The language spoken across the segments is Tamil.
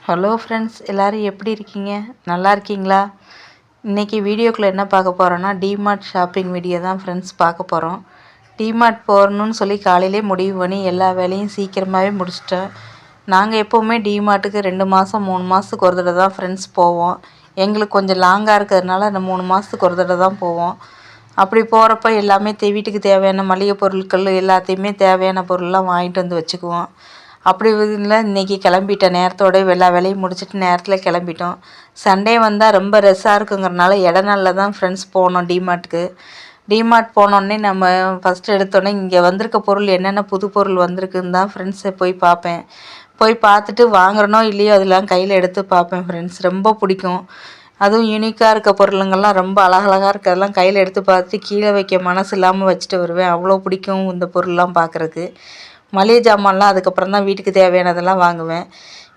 ஹலோ ஃப்ரெண்ட்ஸ், எல்லோரும் எப்படி இருக்கீங்க? நல்லா இருக்கீங்களா? இன்றைக்கி வீடியோக்குள்ளே என்ன பார்க்க போகிறோன்னா டிமார்ட் ஷாப்பிங் வீடியோ தான் ஃப்ரெண்ட்ஸ் பார்க்க போகிறோம். டிமார்ட் போகணுன்னு சொல்லி காலையிலே முடிவு பண்ணி எல்லா வேலையும் சீக்கிரமாகவே முடிச்சிட்டோம். நாங்கள் எப்போவுமே டிமார்ட்டுக்கு 2 மாதம் 3 மாதத்துக்கு ஒரு தடவை தான் ஃப்ரெண்ட்ஸ் போவோம். எங்களுக்கு கொஞ்சம் லாங்காக இருக்கிறதுனால அந்த 3 மாதத்துக்கு ஒரு தடவை தான் போவோம். அப்படி போகிறப்ப எல்லாமே வீட்டுக்கு தேவையான மளிகை பொருட்கள் எல்லாத்தையுமே தேவையான பொருள்லாம் வாங்கிட்டு வந்து வச்சுக்குவோம். அப்படி இல்லை, இன்றைக்கி கிளம்பிட்டேன் நேரத்தோடு எல்லா வேலையும் முடிச்சுட்டு நேரத்தில் கிளம்பிட்டோம். சண்டே வந்தால் ரொம்ப ரெஸ்ஸாக இருக்குங்கிறனால இடநாளில் தான் ஃப்ரெண்ட்ஸ் போனோம் டிமார்ட்டுக்கு. டிமார்ட் போனோடனே நம்ம ஃபஸ்ட்டு எடுத்தோடனே இங்கே வந்திருக்க பொருள் என்னென்ன புது பொருள் வந்திருக்குன்னு தான் ஃப்ரெண்ட்ஸை போய் பார்ப்பேன். போய் பார்த்துட்டு வாங்குறனோ இல்லையோ அதெல்லாம் கையில் எடுத்து பார்ப்பேன் ஃப்ரெண்ட்ஸ். ரொம்ப பிடிக்கும். அதுவும் யூனிக்காக இருக்க பொருளுங்கள்லாம் ரொம்ப அழகழகாக இருக்கிறதெல்லாம் கையில் எடுத்து பார்த்துட்டு கீழே வைக்க மனசு இல்லாமல் வச்சுட்டு வருவேன். அவ்வளோ பிடிக்கும் இந்த பொருள்லாம் பார்க்குறக்கு. மளிகை ஜாமான்லாம் அதுக்கப்புறம் தான் வீட்டுக்கு தேவையானதெல்லாம் வாங்குவேன்.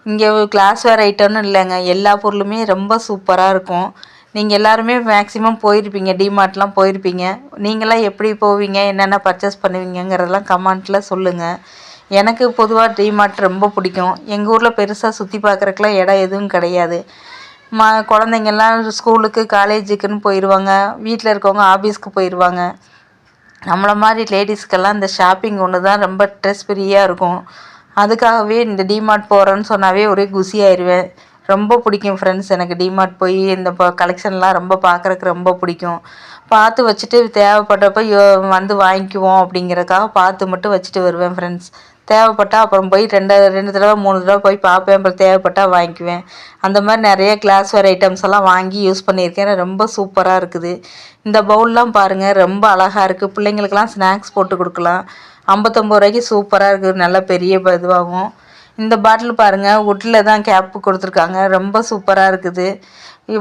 இங்கே கிளாஸ்வேர் ஐட்டம்னு இல்லைங்க, எல்லா பொருளுமே ரொம்ப சூப்பராக இருக்கும். நீங்கள் எல்லாருமே மேக்ஸிமம் போயிருப்பீங்க, டிமார்ட்லாம் போயிருப்பீங்க. நீங்களாம் எப்படி போவீங்க, என்னென்ன பர்ச்சேஸ் பண்ணுவீங்கிறதெல்லாம் கமெண்ட்டில் சொல்லுங்கள். எனக்கு பொதுவாக டிமார்ட் ரொம்ப பிடிக்கும். எங்கள் ஊரில் பெருசாக சுற்றி பார்க்குறக்குலாம் இடம் எதுவும் கிடையாது. குழந்தைங்கள்லாம் ஸ்கூலுக்கு காலேஜுக்குன்னு போயிடுவாங்க, வீட்டில் இருக்கவங்க ஆஃபீஸ்க்கு போயிடுவாங்க. நம்மளை மாதிரி லேடிஸ்க்கெல்லாம் இந்த ஷாப்பிங் ஒன்று தான் ரொம்ப ஸ்ட்ரெஸ் ஃப்ரீயாக இருக்கும். அதுக்காகவே இந்த டிமார்ட் போகிறேன்னு சொன்னாவே ஒரே குஷியாயிருவேன். ரொம்ப பிடிக்கும் ஃப்ரெண்ட்ஸ். எனக்கு டிமார்ட் போய் இந்த கலெக்ஷன்லாம் ரொம்ப பார்க்குறக்கு ரொம்ப பிடிக்கும். பார்த்து வச்சுட்டு தேவைப்பட்டப்போ வந்து வாங்கிக்குவோம் அப்படிங்கிறதுக்காக பார்த்து மட்டும் வச்சுட்டு வருவேன் ஃப்ரெண்ட்ஸ். தேவைப்பட்டால் அப்புறம் போய் 2 தடவை 3 தடவை போய் பார்ப்பேன். அப்புறம் தேவைப்பட்டால் வாங்கிக்குவேன். அந்த மாதிரி நிறைய கிளாஸ்வேர் ஐட்டம்ஸ் எல்லாம் வாங்கி யூஸ் பண்ணியிருக்கேன். ரொம்ப சூப்பராக இருக்குது. இந்த பவுல்லாம் பாருங்கள், ரொம்ப அழகாக இருக்குது. பிள்ளைங்களுக்கெல்லாம் ஸ்நாக்ஸ் போட்டு கொடுக்கலாம். 59 ரூபாய்க்கு சூப்பராக இருக்குது. நல்ல பெரிய இதுவாகும். இந்த பாட்டில் பாருங்கள், வுட்டில் தான் கேப்பு கொடுத்துருக்காங்க. ரொம்ப சூப்பராக இருக்குது.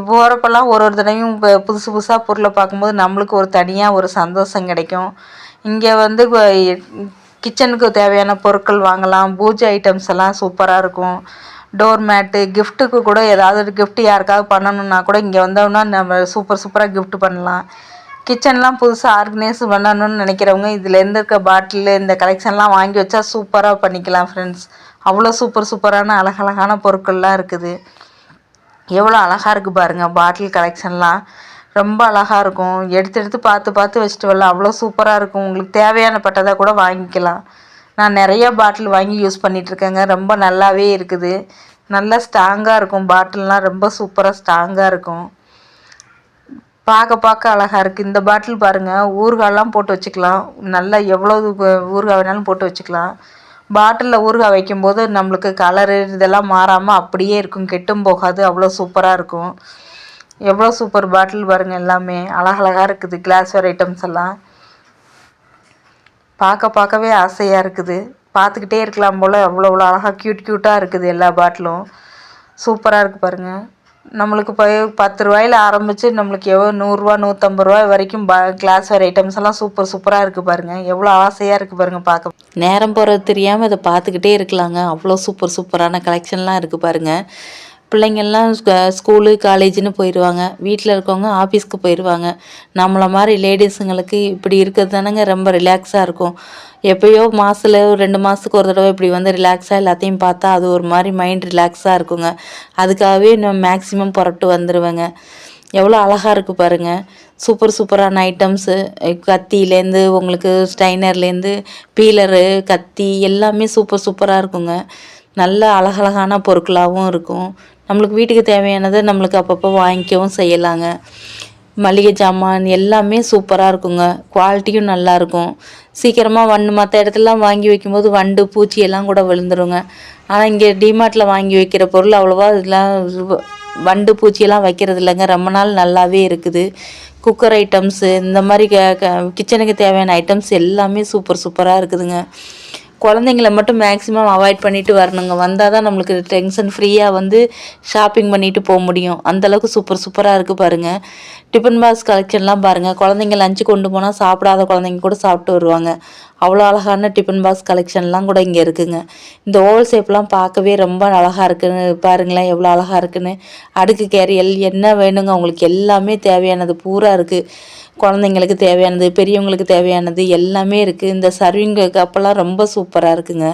போகிறப்பெல்லாம் ஒரு தடவையும் புதுசு புதுசாக பொருளை பார்க்கும்போது நம்மளுக்கு ஒரு தனியாக ஒரு சந்தோஷம் கிடைக்கும். இங்கே வந்து கிச்சனுக்கு தேவையான பொருட்கள் வாங்கலாம். பூஜை ஐட்டம்ஸ் எல்லாம் சூப்பராக இருக்கும். டோர் மேட்டு, கிஃப்ட்டுக்கு கூட ஏதாவது கிஃப்ட் யாருக்காவது பண்ணணுன்னா கூட இங்கே வந்தோம்னா நம்ம சூப்பராக கிஃப்ட் பண்ணலாம். கிச்சன்லாம் புதுசாக ஆர்கனைஸ் பண்ணணும்னு நினைக்கிறவங்க இதுலேருந்து இருக்க பாட்டில் இந்த கலெக்ஷன்லாம் வாங்கி வச்சா சூப்பராக பண்ணிக்கலாம் ஃப்ரெண்ட்ஸ். அவ்வளோ சூப்பரான அழகழகான பொருட்கள்லாம் இருக்குது. எவ்வளோ அழகாக இருக்குது பாருங்கள் பாட்டில் கலெக்ஷன்லாம். ரொம்ப அழகாக இருக்கும். எடுத்து பார்த்து வச்சுட்டு வரலாம். அவ்வளோ சூப்பராக இருக்கும். உங்களுக்கு தேவையான பட்டதை கூட வாங்கிக்கலாம். நான் நிறையா பாட்டில் வாங்கி யூஸ் பண்ணிகிட்ருக்கேங்க. ரொம்ப நல்லாவே இருக்குது. நல்லா ஸ்ட்ராங்காக இருக்கும். பாட்டில்லாம் ரொம்ப சூப்பராக ஸ்ட்ராங்காக இருக்கும். பார்க்க அழகாக இருக்குது. இந்த பாட்டில் பாருங்கள், ஊறுகாயெல்லாம் போட்டு வச்சுக்கலாம். நல்லா எவ்வளோ ஊறுகாய் வேணாலும் போட்டு வச்சுக்கலாம். பாட்டிலில் ஊறுகாய் வைக்கும்போது நம்மளுக்கு கலரு இதெல்லாம் மாறாமல் அப்படியே இருக்கும், கெட்டும் போகாது. அவ்வளோ சூப்பராக இருக்கும். எவ்வளோ சூப்பர் பாட்டில் பாருங்கள். எல்லாமே அழகழகாக இருக்குது. கிளாஸ்வேர் ஐட்டம்ஸ் எல்லாம் பார்க்கவே ஆசையாக இருக்குது. பார்த்துக்கிட்டே இருக்கலாம் போல். அவ்வளோ அழகாக க்யூட்டாக இருக்குது. எல்லா பாட்டிலும் சூப்பராக இருக்குது பாருங்கள். நம்மளுக்கு இப்போ 10 ரூபாயில் ஆரம்பித்து நம்மளுக்கு எவ்வளோ 100 ரூபா 150 ரூபா வரைக்கும் கிளாஸ்வேர் ஐட்டம்ஸ் எல்லாம் சூப்பராக இருக்குது பாருங்கள். எவ்வளோ ஆசையாக இருக்குது பாருங்கள். பார்க்க நேரம் போகிறது தெரியாமல் இதை பார்த்துக்கிட்டே இருக்கலாங்க. அவ்வளோ சூப்பரான கலெக்ஷன்லாம் இருக்குது பாருங்கள். பிள்ளைங்கள்லாம் ஸ்கூலு காலேஜுன்னு போயிடுவாங்க. வீட்டில் இருக்கவங்க ஆஃபீஸ்க்கு போயிடுவாங்க. நம்மளை மாதிரி லேடிஸுங்களுக்கு இப்படி இருக்கிறது தானேங்க ரொம்ப ரிலாக்ஸாக இருக்கும். எப்போயோ மாதத்தில் 2 மாதத்துக்கு ஒரு தடவை இப்படி வந்து ரிலாக்ஸாக எல்லாத்தையும் பார்த்தா அது ஒரு மாதிரி மைண்ட் ரிலாக்ஸாக இருக்குங்க. அதுக்காகவே நான் மேக்ஸிமம் புறட்டு வந்துடுவேங்க. எவ்வளோ அழகாக இருக்குது பாருங்கள். சூப்பரான ஐட்டம்ஸு, கத்தியிலேருந்து உங்களுக்கு ஸ்டைனர்லேருந்து பீலரு, கத்தி எல்லாமே சூப்பராக இருக்குங்க. நல்ல அழகழகான பொருட்களாகவும் இருக்கும். நம்மளுக்கு வீட்டுக்கு தேவையானதை நம்மளுக்கு அப்பப்போ வாங்கிக்கவும் செய்யலாங்க. மளிகை ஜாமான் எல்லாமே சூப்பராக இருக்குங்க. குவாலிட்டியும் நல்லாயிருக்கும். சீக்கிரமாக மற்ற இடத்துலலாம் வாங்கி வைக்கும்போது வண்டு பூச்சி எல்லாம் கூட விழுந்துருங்க. ஆனால் இங்கே டிமார்ட்டில் வாங்கி வைக்கிற பொருள் அவ்வளோவா இதெல்லாம் வண்டு பூச்சியெல்லாம் வைக்கிறது இல்லைங்க. ரொம்ப நாள் நல்லாவே இருக்குது. குக்கர் ஐட்டம்ஸு இந்த மாதிரி கிச்சனுக்கு தேவையான ஐட்டம்ஸ் எல்லாமே சூப்பராக இருக்குதுங்க. குழந்தைங்கள மட்டும் மேக்ஸிமம் அவாய்ட் பண்ணிவிட்டு வரணுங்க. வந்தால் தான் நம்மளுக்கு டென்ஷன் ஃப்ரீயாக வந்து ஷாப்பிங் பண்ணிவிட்டு போக முடியும். அந்தளவுக்கு சூப்பராக இருக்குது பாருங்கள். டிஃபன் பாக்ஸ் கலெக்ஷன்லாம் பாருங்கள். குழந்தைங்க லஞ்சு கொண்டு போனால் சாப்பிடாத குழந்தைங்க கூட சாப்பிட்டு வருவாங்க. அவ்வளோ அழகான டிஃபன் பாக்ஸ் கலெக்ஷன்லாம் கூட இங்கே இருக்குதுங்க. இந்த ஓவல் ஷேப்லாம் பார்க்கவே ரொம்ப அழகாக இருக்குன்னு பாருங்களேன். எவ்வளோ அழகாக இருக்குன்னு. அடுக்கு கேரியல் என்ன வேணுங்க உங்களுக்கு எல்லாமே தேவையானது பூரா இருக்குது. குழந்தைங்களுக்கு தேவையானது, பெரியவங்களுக்கு தேவையானது எல்லாமே இருக்குது. இந்த சர்விங் கப்பெல்லாம் ரொம்ப சூப்பராக இருக்குங்க.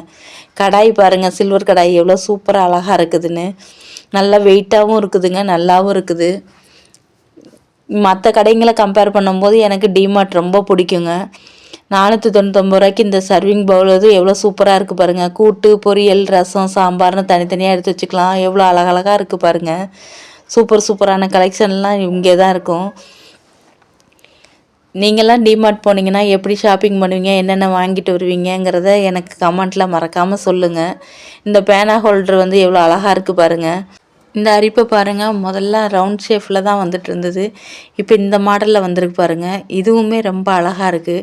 கடாய் பாருங்கள், சில்வர் கடாய் எவ்வளோ சூப்பராக அழகாக இருக்குதுன்னு. நல்லா வெயிட்டாகவும் இருக்குதுங்க, நல்லாவும் இருக்குது. மற்ற கடைங்களை கம்பேர் பண்ணும்போது எனக்கு டிமார்ட் ரொம்ப பிடிக்குங்க. 499 ரூபாய்க்கு இந்த சர்விங் பவுல் எவ்வளோ சூப்பராக இருக்குது பாருங்கள். கூட்டு, பொரியல், ரசம், சாம்பார்னு தனித்தனியாக எடுத்து வச்சுக்கலாம். எவ்வளோ அழகழகாக இருக்குது பாருங்கள். சூப்பரான கலெக்ஷன்லாம் இங்கே தான் இருக்கும். நீங்கள்லாம் டிமார்ட் போனீங்கன்னா எப்படி ஷாப்பிங் பண்ணுவீங்க, என்னென்ன வாங்கிட்டு வருவீங்கிறத எனக்கு கமெண்ட்டில் மறக்காமல் சொல்லுங்கள். இந்த பேனா ஹோல்டர் எவ்வளோ அழகாக இருக்குது பாருங்கள். இந்த அரிப்பை பாருங்கள், முதல்ல ரவுண்ட் ஷேப்பில் தான் வந்துட்டு இருந்தது. இப்போ இந்த மாடலில் வந்திருக்கு பாருங்கள். இதுவுமே ரொம்ப அழகாக இருக்குது.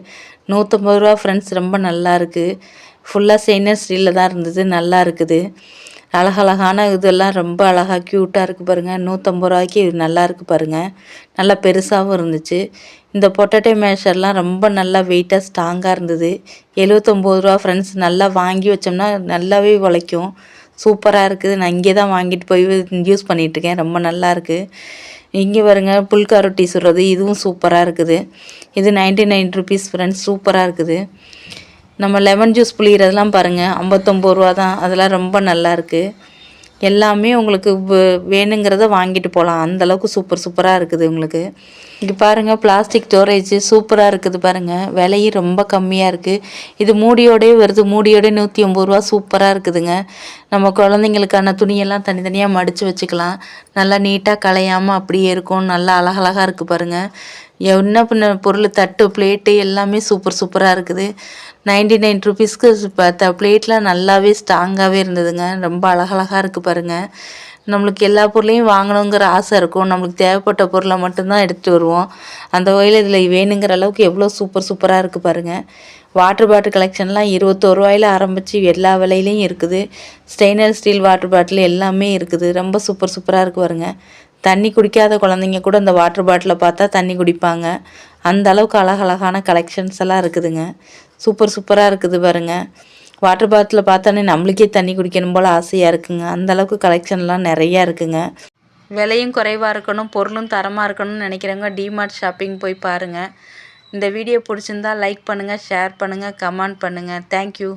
150 ரூபா ஃப்ரெண்ட்ஸ், ரொம்ப நல்லா இருக்குது. ஃபுல்லாக ஸ்டெயின்லெஸ் ஸ்டீலில் தான் இருந்தது, நல்லா இருக்குது. அழகழகான இதெல்லாம் ரொம்ப அழகாக க்யூட்டாக இருக்குது பாருங்கள். 150 ரூபாய்க்கு இது நல்லா இருக்குது பாருங்கள். நல்லா பெருசாகவும் இருந்துச்சு. இந்த பொட்டேட்டோ மேஷர்லாம் ரொம்ப நல்லா வெயிட்டாக ஸ்ட்ராங்காக இருந்தது. 79 ரூபா ஃப்ரெண்ட்ஸ். நல்லா வாங்கி வச்சோம்னா நல்லாவே உழைக்கும். சூப்பராக இருக்குது. நான் இங்கே தான் வாங்கிட்டு போய் யூஸ் பண்ணிகிட்ருக்கேன். ரொம்ப நல்லா இருக்குது. இங்கே பாருங்க, புல்கா ரொட்டி சுடுறது, இதுவும் சூப்பராக இருக்குது. இது 99 ருபீஸ் ஃப்ரெண்ட்ஸ். சூப்பராக இருக்குது. நம்ம லெமன் ஜூஸ் புளிகிறதெல்லாம் பாருங்கள், 59 ரூபா தான். அதெல்லாம் ரொம்ப நல்லா இருக்குது. எல்லாமே உங்களுக்கு வேணுங்கிறத வாங்கிட்டு போகலாம். அந்தளவுக்கு சூப்பராக இருக்குது உங்களுக்கு. இங்கே பாருங்கள், பிளாஸ்டிக் ஸ்டோரேஜ் சூப்பராக இருக்குது பாருங்கள். விலையும் ரொம்ப கம்மியாக இருக்குது. இது மூடியோடய வருது. மூடியோட 150 ரூபா. சூப்பராக இருக்குதுங்க. நம்ம குழந்தைங்களுக்கான துணியெல்லாம் தனித்தனியாக மடித்து வச்சுக்கலாம். நல்லா நீட்டாக களையாமல் அப்படியே இருக்கும். நல்லா அழகழகாக இருக்குது பாருங்கள். என்ன பண்ண பொருள், தட்டு, பிளேட்டு எல்லாமே சூப்பராக இருக்குது. 99 ருபீஸ்க்கு பிளேட்லாம் நல்லாவே ஸ்ட்ராங்காகவே இருந்ததுங்க. ரொம்ப அழகழகாக இருக்குது பாருங்கள். நம்மளுக்கு எல்லா பொருளையும் வாங்கணுங்கிற ஆசை இருக்கும். நம்மளுக்கு தேவைப்பட்ட பொருளை மட்டும்தான் எடுத்துகிட்டு வருவோம். அந்த வகையில் இதில் வேணுங்கிற அளவுக்கு எவ்வளோ சூப்பராக இருக்குது பாருங்கள். வாட்டர் பாட்டில் கலெக்ஷன்லாம் 21 ரூபாயில் ஆரம்பித்து எல்லா விலையிலையும் இருக்குது. ஸ்டெயின்லெஸ் ஸ்டீல் வாட்டர் பாட்டில் எல்லாமே இருக்குது. ரொம்ப சூப்பராக இருக்குது பாருங்கள். தண்ணி குடிக்காத குழந்தைங்க கூட இந்த வாட்டர் பாட்டிலை பார்த்தா தண்ணி குடிப்பாங்க. அந்த அளவுக்கு அழகழகான கலெக்ஷன்ஸ் எல்லாம் இருக்குதுங்க. சூப்பராக இருக்குது பாருங்கள். வாட்டர் பாட்டிலை பார்த்தானே நம்மளுக்கே தண்ணி குடிக்கணும் போல் ஆசையாக இருக்குங்க. அந்தளவுக்கு கலெக்ஷன்லாம் நிறையா இருக்குங்க. விலையும் குறைவாக இருக்கணும், பொருளும் தரமாக இருக்கணும்னு நினைக்கிறவங்க டிமார்ட் ஷாப்பிங் போய் பாருங்கள். இந்த வீடியோ பிடிச்சிருந்தா லைக் பண்ணுங்கள், ஷேர் பண்ணுங்கள், கமெண்ட் பண்ணுங்கள். தேங்க்யூ.